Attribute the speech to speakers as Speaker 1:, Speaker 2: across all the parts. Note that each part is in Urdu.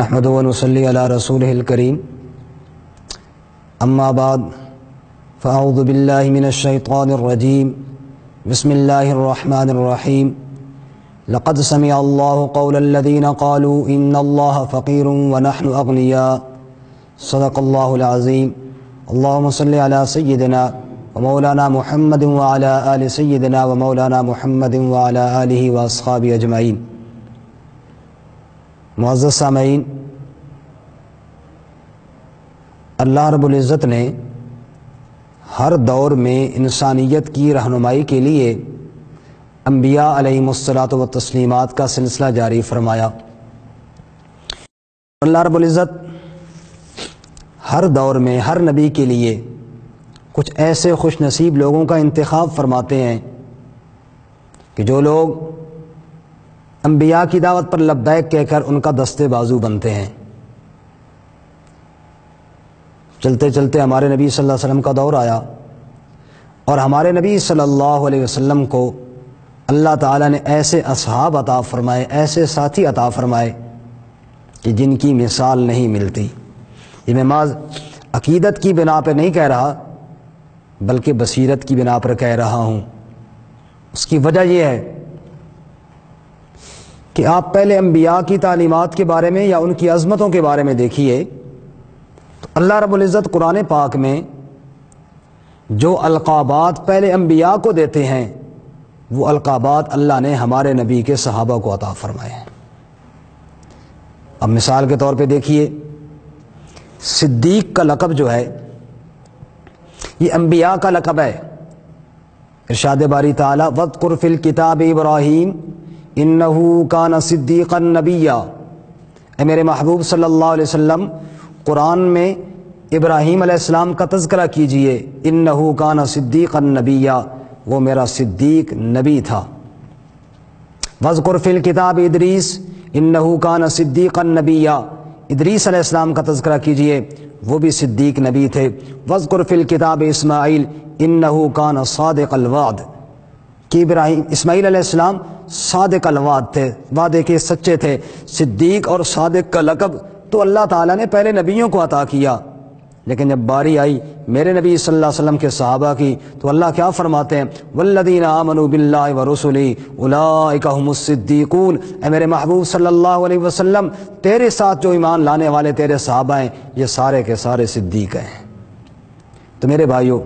Speaker 1: نحمد و نصلی علی رسولہ الکریم اما بعد فاعوذ باللہ من الشیطان الرجیم بسم اللہ الرحمن الرحیم لقد سمع اللہ قول الذین قالوا ان اللہ فقیر ونحن اغنیاء صدق اللہ العظیم اللہم صلی علی سیدنا ومولانا محمد وعلی آل سیدنا ومولانا محمد وعلی آلہ واصحابہ اجمعین۔ معزز سامعین، اللہ رب العزت نے ہر دور میں انسانیت کی رہنمائی کے لیے انبیاء علیہم الصلاۃ والتسلیمات کا سلسلہ جاری فرمایا۔ اللہ رب العزت ہر دور میں ہر نبی کے لیے کچھ ایسے خوش نصیب لوگوں کا انتخاب فرماتے ہیں کہ جو لوگ انبیاء کی دعوت پر لبیک کہہ کر ان کا دستے بازو بنتے ہیں۔ چلتے چلتے ہمارے نبی صلی اللہ علیہ وسلم کا دور آیا اور ہمارے نبی صلی اللہ علیہ وسلم کو اللہ تعالیٰ نے ایسے اصحاب عطا فرمائے، ایسے ساتھی عطا فرمائے کہ جن کی مثال نہیں ملتی۔ یہ میں محض عقیدت کی بنا پہ نہیں کہہ رہا بلکہ بصیرت کی بنا پر کہہ رہا ہوں۔ اس کی وجہ یہ ہے کہ آپ پہلے انبیاء کی تعلیمات کے بارے میں یا ان کی عظمتوں کے بارے میں دیکھیے تو اللہ رب العزت قرآن پاک میں جو القابات پہلے انبیاء کو دیتے ہیں وہ القابات اللہ نے ہمارے نبی کے صحابہ کو عطا فرمائے ہیں۔ اب مثال کے طور پہ دیکھیے، صدیق کا لقب جو ہے یہ انبیاء کا لقب ہے۔ ارشاد باری تعالیٰ وَاذْكُرْ فِي الْكِتَابِ إِبْرَاهِيمَ إِنَّهُ كَانَ صِدِّيقًا نَبِيًّا۔ اے میرے محبوب صلی اللہ علیہ وسلم، قرآن میں ابراہیم علیہ السلام کا تذکرہ کیجئے۔ إِنَّهُ كَانَ صِدِّيقًا نَبِيًّا، وہ میرا صدیق نبی تھا۔ وَاذْكُرْ فِي الْكِتَابِ إِدْرِيسَ إِنَّهُ كَانَ صِدِّيقًا نَبِيًّا، ادریس علیہ السلام کا تذکرہ کیجئے، وہ بھی صدیق نبی تھے۔ وَاذْكُرْ فِي الْكِتَابِ إِسْمَاعِيلَ إِنَّهُ كَانَ صَادِقَ الْوَعْدِ، کہ اسماعیل علیہ السلام صادق الوعد تھے، وعدے کے سچے تھے۔ صدیق اور صادق کا لقب تو اللہ تعالیٰ نے پہلے نبیوں کو عطا کیا، لیکن جب باری آئی میرے نبی صلی اللہ علیہ وسلم کے صحابہ کی تو اللہ کیا فرماتے ہیں؟ وَالَّذِينَ آمَنُوا بِاللَّهِ وَرُسُلِهِ أُولَٰئِكَ هُمُ الصِّدِّيقُونَ۔ اے میرے محبوب صلی اللہ علیہ وسلم، تیرے ساتھ جو ایمان لانے والے تیرے صحابہ ہیں یہ سارے کے سارے صدیق ہیں۔ تو میرے بھائیو،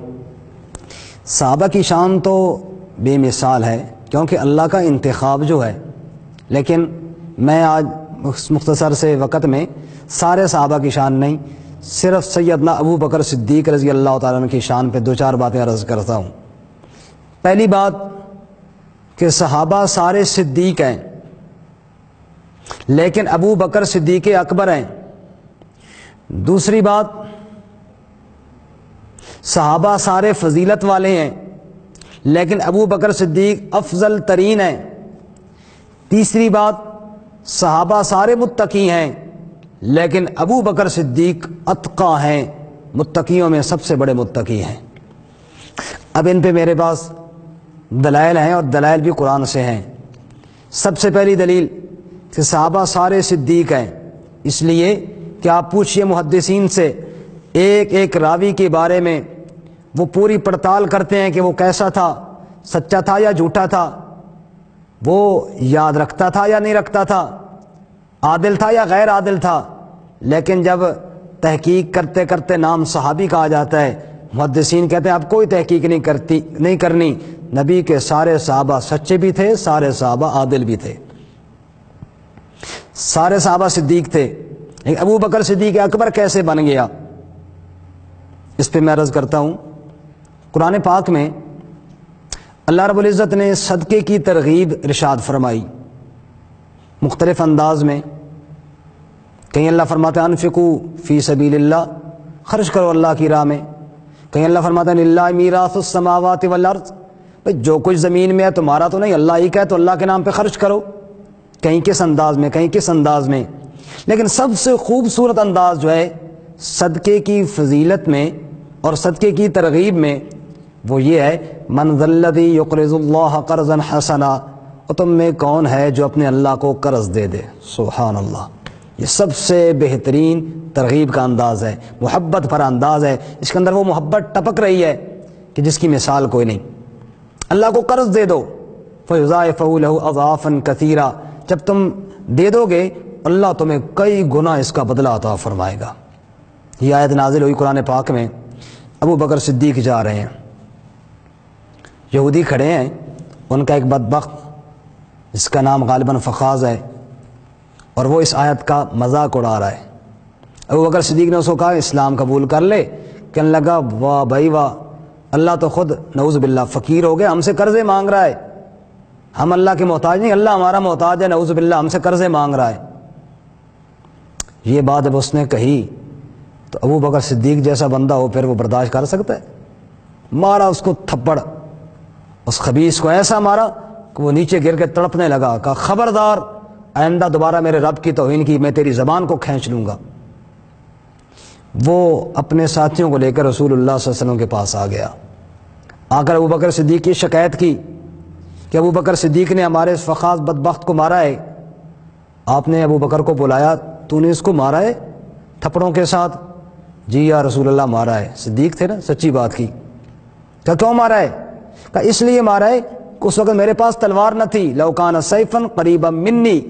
Speaker 1: صحابہ کی شان تو بے مثال ہے کیونکہ اللہ کا انتخاب جو ہے، لیکن میں آج مختصر سے وقت میں سارے صحابہ کی شان نہیں، صرف سیدنا ابو بکر صدیق رضی اللہ تعالیٰ عنہ کی شان پہ دو چار باتیں عرض کرتا ہوں۔ پہلی بات کہ صحابہ سارے صدیق ہیں لیکن ابو بکر صدیق اکبر ہیں۔ دوسری بات، صحابہ سارے فضیلت والے ہیں لیکن ابو بکر صدیق افضل ترین ہیں۔ تیسری بات، صحابہ سارے متقی ہیں لیکن ابو بکر صدیق اتقی ہیں، متقیوں میں سب سے بڑے متقی ہیں۔ اب ان پہ میرے پاس دلائل ہیں اور دلائل بھی قرآن سے ہیں۔ سب سے پہلی دلیل کہ صحابہ سارے صدیق ہیں اس لیے کہ آپ پوچھئے محدثین سے، ایک ایک راوی کے بارے میں وہ پوری پڑتال کرتے ہیں کہ وہ کیسا تھا، سچا تھا یا جھوٹا تھا، وہ یاد رکھتا تھا یا نہیں رکھتا تھا، عادل تھا یا غیر عادل تھا۔ لیکن جب تحقیق کرتے کرتے نام صحابی کہا جاتا ہے، محدثین کہتے ہیں اب کوئی تحقیق نہیں کرنی، نبی کے سارے صحابہ سچے بھی تھے، سارے صحابہ عادل بھی تھے، سارے صحابہ صدیق تھے۔ لیکن ابو بکر صدیق اکبر کیسے بن گیا، اس پہ میں عرض کرتا ہوں۔ قرآن پاک میں اللہ رب العزت نے صدقے کی ترغیب ارشاد فرمائی مختلف انداز میں۔ کہیں اللہ فرماتا ہے انفقوا فی سبیل اللہ، خرچ کرو اللہ کی راہ میں۔ کہیں اللہ فرماتا ہے للہ میراث السماوات والارض، جو کچھ زمین میں ہے تمہارا تو نہیں، اللہ ہی کا ہے تو اللہ کے نام پہ خرچ کرو۔ کہیں کس انداز میں، کہیں کس انداز میں۔ لیکن سب سے خوبصورت انداز جو ہے صدقے کی فضیلت میں اور صدقے کی ترغیب میں وہ یہ ہے من ذا الذی یقرض اللہ قرضا حسنا، اور تم میں کون ہے جو اپنے اللہ کو قرض دے دے؟ سبحان اللہ، یہ سب سے بہترین ترغیب کا انداز ہے، محبت پر انداز ہے، اس کے اندر وہ محبت ٹپک رہی ہے کہ جس کی مثال کوئی نہیں۔ اللہ کو قرض دے دو، فَيُضَاعِفَهُ لَهُ أَضْعَافًا كَثِيرًا، جب تم دے دو گے اللہ تمہیں کئی گنا اس کا بدلہ عطا فرمائے گا۔ یہ آیت نازل ہوئی قرآن پاک میں، ابو بکر صدیق جا رہے ہیں، یہودی کھڑے ہیں، ان کا ایک بدبخت جس کا نام غالباً فخاذ ہے، اور وہ اس آیت کا مذاق اڑا رہا ہے۔ ابو بکر صدیق نے اس کو کہا اسلام قبول کر لے، کہنے لگا واہ بھائی واہ، اللہ تو خود نعوذ باللہ فقیر ہو گیا، ہم سے قرضے مانگ رہا ہے، ہم اللہ کے محتاج نہیں، اللہ ہمارا محتاج ہے، نعوذ باللہ ہم سے قرضے مانگ رہا ہے۔ یہ بات جب اس نے کہی تو ابو بکر صدیق جیسا بندہ ہو پھر وہ برداشت کر سکتا ہے؟ مارا اس کو تھپڑ، اس خبیث کو ایسا مارا کہ وہ نیچے گر کے تڑپنے لگا، کہا خبردار آئندہ دوبارہ میرے رب کی توہین کی، میں تیری زبان کو کھینچ لوں گا۔ وہ اپنے ساتھیوں کو لے کر رسول اللہ صلی اللہ علیہ وسلم کے پاس آ گیا، آ کر ابو بکر صدیق کی شکایت کی کہ ابو بکر صدیق نے ہمارے اس فخاذ بدبخت کو مارا ہے۔ آپ نے ابو بکر کو بلایا، تو نے اس کو مارا ہے تھپڑوں کے ساتھ؟ جی یا رسول اللہ مارا ہے۔ صدیق تھے نا، سچی بات کی۔ کہا کیوں مارا ہے؟ کہا اس لیے مارا ہے کہ اس وقت میرے پاس تلوار نہ تھی، لو کان سیفا قریبا منی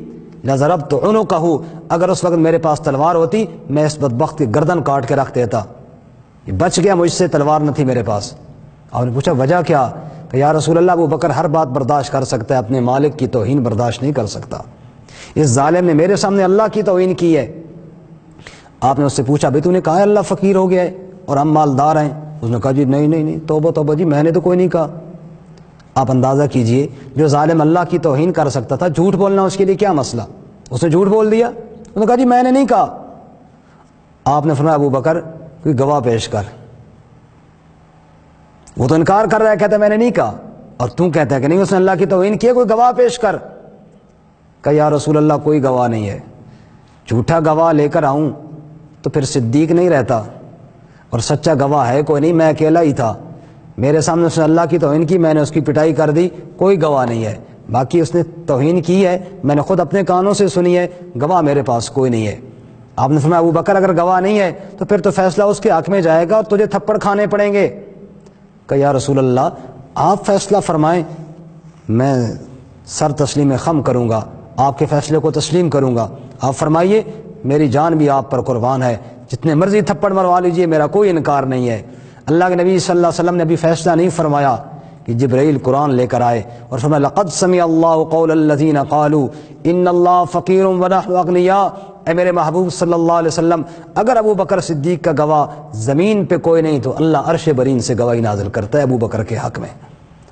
Speaker 1: لضربت عنقہ، اگر اس وقت میرے پاس تلوار ہوتی میں اس بدبخت کی گردن کاٹ کے رکھ دیتا، یہ بچ گیا مجھ سے، تلوار نہ تھی میرے پاس۔ آپ نے پوچھا وجہ کیا؟ کہ یا رسول اللہ ابو بکر ہر بات برداشت کر سکتا ہے، اپنے مالک کی توہین برداشت نہیں کر سکتا، اس ظالم نے میرے سامنے اللہ کی توہین کی ہے۔ آپ نے اس سے پوچھا بھائی تو نے کہا ہے اللہ فقیر ہو گیا ہے اور ہم مالدار ہیں؟ اس نے کہا جی نہیں نہیں نہیں، توبہ توبہ جی، میں نے تو کوئی نہیں کہا۔ آپ اندازہ کیجئے جو ظالم اللہ کی توہین کر سکتا تھا، جھوٹ بولنا اس کے لیے کیا مسئلہ؟ اس نے جھوٹ بول دیا، اس نے کہا جی میں نے نہیں کہا۔ آپ نے فرمایا ابو بکر کوئی گواہ پیش کر۔ وہ تو انکار کر رہا ہے، کہتا ہے میں نے نہیں کہا، اور تو کہتا ہے کہ نہیں اس نے اللہ کی توہین کی ہے، کوئی گواہ پیش کر۔ کہ یا رسول اللہ کوئی گواہ نہیں ہے، جھوٹا گواہ لے کر آؤں تو پھر صدیق نہیں رہتا، اور سچا گواہ ہے کوئی نہیں، میں اکیلا ہی تھا، میرے سامنے اس نے اللہ کی توہین کی، میں نے اس کی پٹائی کر دی، کوئی گواہ نہیں ہے، باقی اس نے توہین کی ہے میں نے خود اپنے کانوں سے سنی ہے، گواہ میرے پاس کوئی نہیں ہے۔ آپ نے فرمایا ابو بکر اگر گواہ نہیں ہے تو پھر تو فیصلہ اس کے حق میں جائے گا اور تجھے تھپڑ کھانے پڑیں گے۔ کہ یا رسول اللہ آپ فیصلہ فرمائیں، میں سر تسلیم خم کروں گا، آپ کے فیصلے کو تسلیم کروں گا، آپ فرمائیے، میری جان بھی آپ پر قربان ہے، جتنے مرضی تھپڑ مروا لیجئے، میرا کوئی انکار نہیں ہے۔ اللہ کے نبی صلی اللہ علیہ وسلم نے ابھی فیصلہ نہیں فرمایا کہ جبرائیل قرآن لے کر آئے اور فرمایا لقد سمع اللہ قول الذین قالوا ان اللہ فقیر ونحن اغنیاء۔ اے میرے محبوب صلی اللہ علیہ وسلم، اگر ابو بکر صدیق کا گواہ زمین پہ کوئی نہیں تو اللہ عرش برین سے گواہی نازل کرتا ہے ابو بکر کے حق میں،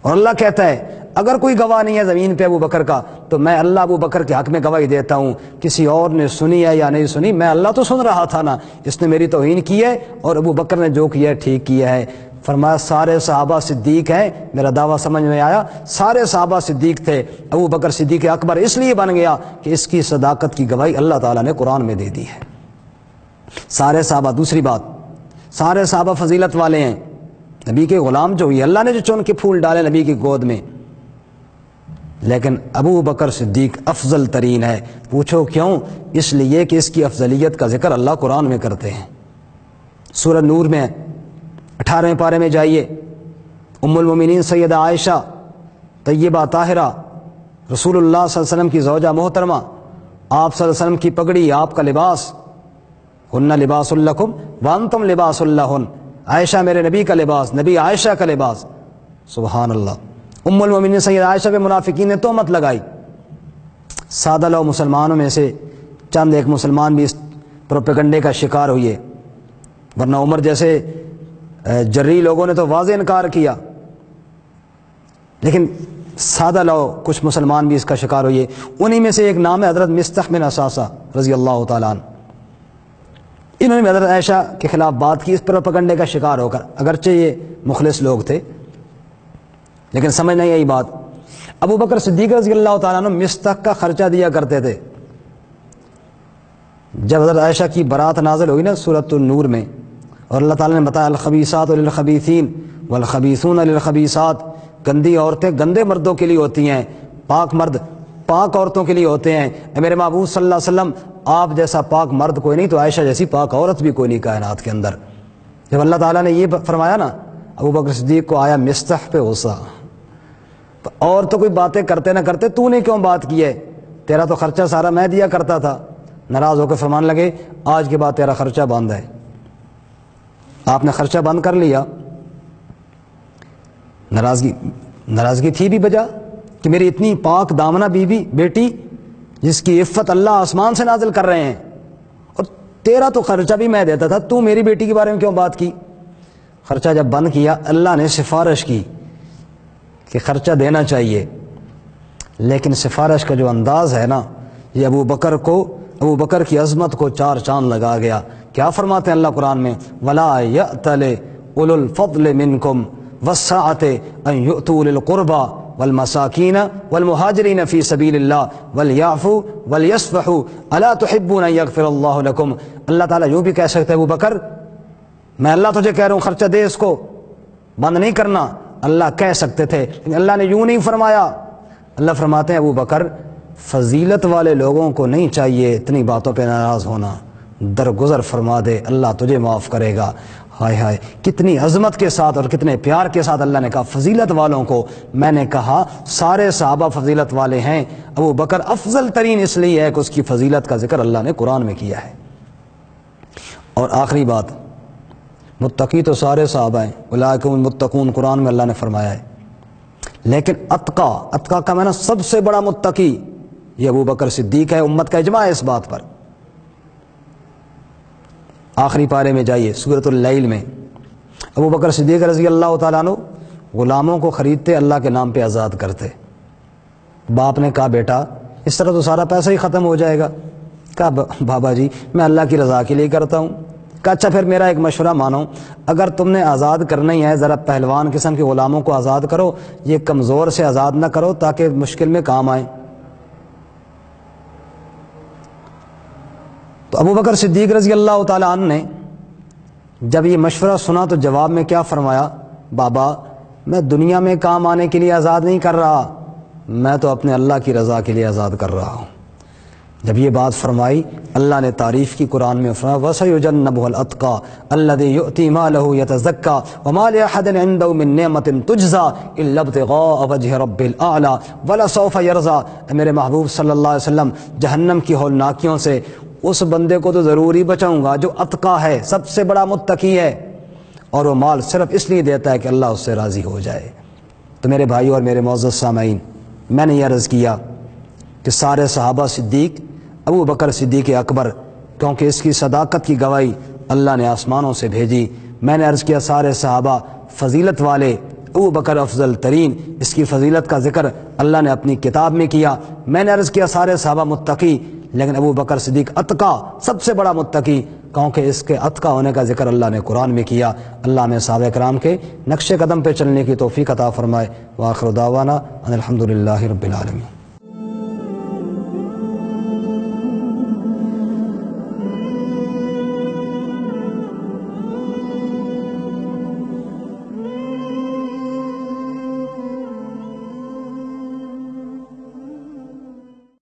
Speaker 1: اور اللہ کہتا ہے اگر کوئی گواہ نہیں ہے زمین پہ ابو بکر کا تو میں اللہ ابو بکر کے حق میں گواہی دیتا ہوں، کسی اور نے سنی ہے یا نہیں سنی، میں اللہ تو سن رہا تھا نا، اس نے میری توہین کی ہے اور ابو بکر نے جو کیا ہے ٹھیک کیا ہے۔ فرمایا سارے صحابہ صدیق ہیں، میرا دعویٰ سمجھ میں آیا، سارے صحابہ صدیق تھے، ابو بکر صدیق اکبر اس لیے بن گیا کہ اس کی صداقت کی گواہی اللہ تعالیٰ نے قرآن میں دے دی ہے۔ سارے صحابہ، دوسری بات، سارے صحابہ فضیلت والے ہیں، نبی کے غلام جو ہوئی اللہ نے جو چن کے پھول ڈالے نبی کی گود میں، لیکن ابو بکر صدیق افضل ترین ہے۔ پوچھو کیوں؟ اس لیے کہ اس کی افضلیت کا ذکر اللہ قرآن میں کرتے ہیں۔ سورہ نور میں 18ویں پارے میں جائیے، ام المومنین سیدہ عائشہ طیبہ طاہرہ رسول اللہ صلی اللہ علیہ وسلم کی زوجہ محترمہ، آپ صلی اللہ علیہ وسلم کی پگڑی، آپ کا لباس، ہن لباس لکم وانتم لباس لہن، عائشہ میرے نبی کا لباس، نبی عائشہ کا لباس، سبحان اللہ۔ ام المومنین سیدہ عائشہ پہ منافقین نے تہمت لگائی، سادہ لو مسلمانوں میں سے چند ایک مسلمان بھی اس پروپیگنڈے کا شکار ہوئے، ورنہ عمر جیسے جری لوگوں نے تو واضح انکار کیا، لیکن سادہ لو کچھ مسلمان بھی اس کا شکار ہوئے۔ انہی میں سے ایک نام ہے حضرت مستح بن اساسہ رضی اللہ تعالیٰ عنہ، انہوں نے بھی حضرت عائشہ کے خلاف بات کی اس پروپیگنڈے کا شکار ہو کر، اگرچہ یہ مخلص لوگ تھے لیکن سمجھ نہیں آئی بات۔ ابو بکر صدیق رضی اللہ تعالیٰ عنہ مستح کا خرچہ دیا کرتے تھے۔ جب حضرت عائشہ کی برات نازل ہوئی نا سورۃ النور میں، اور اللہ تعالیٰ نے بتایا الخبیثات للخبیثین والخبیثون للخبیثات، گندی عورتیں گندے مردوں کے لیے ہوتی ہیں، پاک مرد پاک عورتوں کے لیے ہوتے ہیں. میرے محبوب صلی اللہ علیہ وسلم آپ جیسا پاک مرد کوئی نہیں تو عائشہ جیسی پاک عورت بھی کوئی نہیں کائنات کے اندر. جب اللہ تعالیٰ نے یہ فرمایا نا ابو بکر صدیق کو آیا مستح پہ غصہ. اور تو کوئی باتیں کرتے نہ کرتے تو نے کیوں بات کی ہے؟ تیرا تو خرچہ سارا میں دیا کرتا تھا. ناراض ہو کے فرمان لگے آج کے بعد تیرا خرچہ بند ہے. آپ نے خرچہ بند کر لیا. ناراضگی تھی بھی بجا کہ میری اتنی پاک دامنہ بیوی بیٹی جس کی عفت اللہ آسمان سے نازل کر رہے ہیں اور تیرا تو خرچہ بھی میں دیتا تھا, تو میری بیٹی کے بارے میں کیوں بات کی؟ خرچہ جب بند کیا اللہ نے سفارش کی کہ خرچہ دینا چاہیے, لیکن سفارش کا جو انداز ہے نا یہ ابو بکر کی عظمت کو 4 چاند لگا گیا. کیا فرماتے ہیں اللہ قرآن میں؟ وَلَا يَأْتَلِ أُولُو الْفَضْلِ مِنْكُمْ وَالسَّعَةِ أَنْ يُؤْتُوا أُولِي الْقُرْبَى والمساکین والمہاجرین فی سبیل اللہ ولیعفوا ولیصفحوا الا تحبون ان یغفر اللہ لکم. اللہ تعالیٰ یوں بھی کہہ سکتے ابو بکر میں اللہ تجھے کہہ رہا ہوں خرچہ دے, اس کو بند نہیں کرنا. اللہ کہہ سکتے تھے لیکن اللہ نے یوں نہیں فرمایا. اللہ فرماتے ہیں ابو بکر فضیلت والے لوگوں کو نہیں چاہیے اتنی باتوں پہ ناراض ہونا, درگزر فرما دے اللہ تجھے معاف کرے گا. ہائے ہائے کتنی عظمت کے ساتھ اور کتنے پیار کے ساتھ اللہ نے کہا فضیلت والوں کو. میں نے کہا سارے صحابہ فضیلت والے ہیں, ابو بکر افضل ترین اس لیے ہے کہ اس کی فضیلت کا ذکر اللہ نے قرآن میں کیا ہے. اور آخری بات, متقی تو سارے صحابہ ہیں, اولئک هم المتقون قرآن میں اللہ نے فرمایا ہے, لیکن اتقا کا معنی سب سے بڑا متقی یہ ابو بکر صدیق ہے. امت کا اجماع ہے اس بات پر. آخری پارے میں جائیے سورۃ اللیل میں ابو بکر صدیق رضی اللہ تعالیٰ عنہ غلاموں کو خریدتے اللہ کے نام پہ آزاد کرتے. باپ نے کہا بیٹا اس طرح تو سارا پیسہ ہی ختم ہو جائے گا. کہا بابا جی میں اللہ کی رضا کے لیے کرتا ہوں. کہا اچھا پھر میرا ایک مشورہ مانو, اگر تم نے آزاد کرنا ہی ہے ذرا پہلوان قسم کے غلاموں کو آزاد کرو, یہ کمزور سے آزاد نہ کرو تاکہ مشکل میں کام آئیں. تو ابو بکر صدیق رضی اللہ تعالیٰ عنہ نے جب یہ مشورہ سنا تو جواب میں کیا فرمایا؟ بابا میں دنیا میں کام آنے کے لیے آزاد نہیں کر رہا, میں تو اپنے اللہ کی رضا کے لیے آزاد کر رہا ہوں. جب یہ بات فرمائی اللہ نے تعریف کی قرآن میں فرمایا وَسَيُجَنَّبُهُ الْأَتْقَى الَّذِي يُؤْتِي مَالَهُ يَتَزَكَّى وَمَا لِأَحَدٍ عِندَهُ مِن نِّعْمَةٍ تُجْزَى إِلَّا ابْتِغَاءَ وَجْهِ رَبِّ الْأَعْلَى وَلَسَوْفَ يَرْضَى. میرے محبوب صلی اللہ علیہ وسلم جہنم کی ہولناکیوں سے اس بندے کو تو ضرور ہی بچاؤں گا جو اتقا ہے, سب سے بڑا متقی ہے, اور وہ مال صرف اس لیے دیتا ہے کہ اللہ اس سے راضی ہو جائے. تو میرے بھائی اور میرے معزز سامعین, میں نے یہ عرض کیا کہ سارے صحابہ صدیق ابو بکر صدیق اکبر, کیونکہ اس کی صداقت کی گواہی اللہ نے آسمانوں سے بھیجی. میں نے عرض کیا سارے صحابہ فضیلت والے, ابو بکر افضل ترین, اس کی فضیلت کا ذکر اللہ نے اپنی کتاب میں کیا. میں نے عرض کیا سارے صحابہ متقی, لیکن ابو بکر صدیق اتقا سب سے بڑا متقی, کیونکہ اس کے اتقا ہونے کا ذکر اللہ نے قرآن میں کیا. اللہ میں صحابہ کرام کے نقش قدم پہ چلنے کی توفیق عطا فرمائے. وآخر دعوانا ان الحمد للہ رب العالمین.